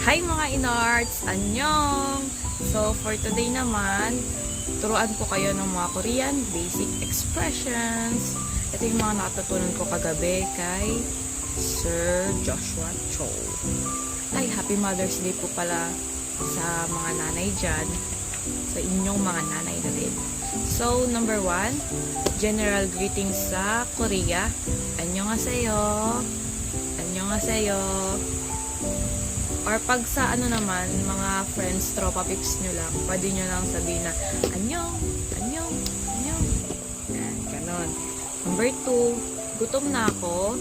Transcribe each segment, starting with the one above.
Hi mga inarts! Annyeong! So, for today naman, turuan ko kayo ng mga Korean basic expressions. Ito yung mga natutunan ko kagabi kay Sir Joshua Cho. Ay, Happy Mother's Day po pala sa mga nanay dyan. Sa inyong mga nanay na din. So, number 1, general greetings sa Korea. Annyeonghaseyo! Annyeonghaseyo! Or pag sa ano naman, mga friends, tropa pics nyo lang, pwede nyo lang sabihin na, anyong, anyong, anyong. Yan, ganon. Number 2, gutom na ako,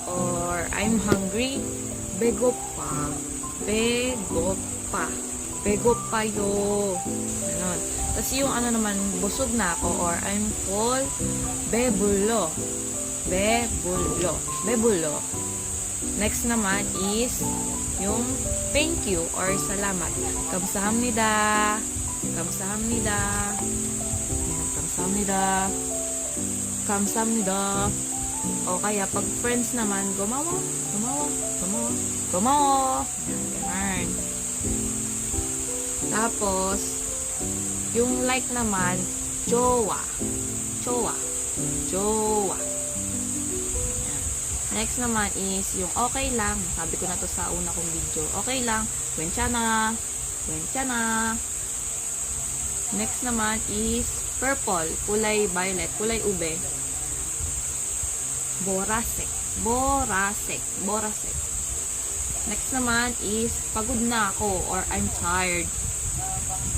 or I'm hungry, bego pa, bego pa, bego pa yo. Ganon. Tapos yung ano naman, busog na ako, or I'm full, bebulo, bebulo, bebulo. Next naman is, yung thank you or salamat. Kamsahamnida. Kamsahamnida. Kamsahamnida. Kamsahamnida. O kaya pag friends naman, gumawa. Gumawa. Gumawa. Gumawa. Ganun. Tapos, yung like naman, jowa. Jowa. Jowa. Next naman is yung okay lang. Sabi ko na to sa una kong video. Okay lang. Wenchana. Wenchana. Next naman is purple. Kulay violet. Kulay ube. Borasek. Borasek. Borasek. Next naman is pagod na ako or I'm tired.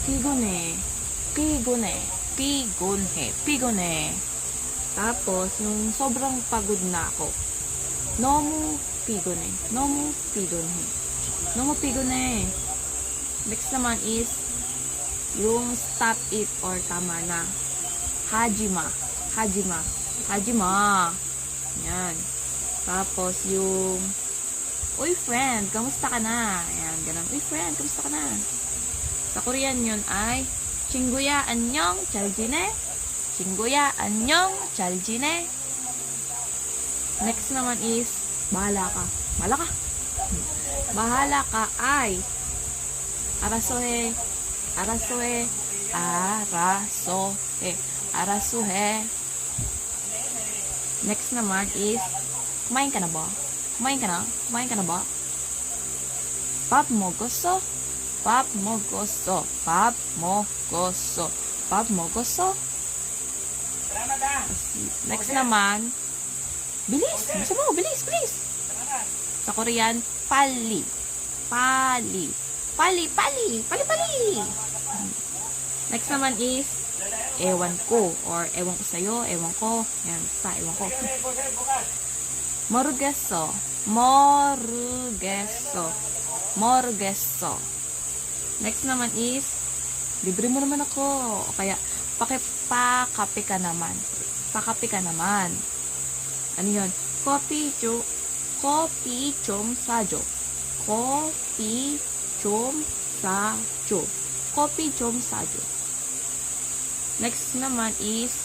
Pigone. Pigone. Pigone. Pigone. Tapos, yung sobrang pagod na ako. 너무 피곤해. 너무 피곤해. 너무 피곤해. Next naman is yung stop it or tama na. Hajima. Hajima. Hajima. Yan. Tapos yung uy friend, kamusta ka na? Yan, ganun. Uy friend, kamusta ka na? Sa Korean yun ay 친구야 안녕 잘 지내? 친구야 안녕 잘 지내? Next naman is, bahala ka. Bahala ka. Bahala ka ay, arasohe, arasohe, arasohe, arasohe. Next naman is, kumain ka na ba? Kumain ka na? Kumain ka na ba? 밥 먹었어? 밥 먹었어. 밥 먹었어. 밥 먹었어? Next naman, bilis! Bisa mo, bilis, bilis! Sa Korean, pali. Pali. Pali, pali. Pali, pali. Next naman is, ewan ko. Or, ewan ko sa'yo, ewan ko. Yan, basta, ewan ko. Morugeso. Morugeso. Morugeso. Next naman is, libre mo naman ako. O kaya, pakipakape ka naman. Pakape ka naman. Ano yun? Coffee 좀 사줘. Coffee 좀 사줘. Coffee 좀 사줘. Next naman is,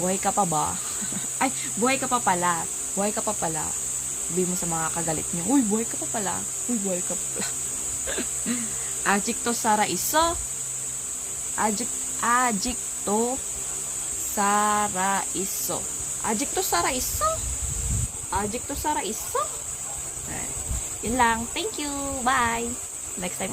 buhay ka pa ba? Ay, buhay ka pa pala. Buhay ka pa pala. Sabi mo sa mga kagalit niyo, uy, buhay ka pa pala. Uy, buhay ka pa pala. 아직도 살아있어? 아직도 살아있어. 아직도 살아있어? 아직도 살아있어? Yun lang. Thank you. Bye. Next time ulit.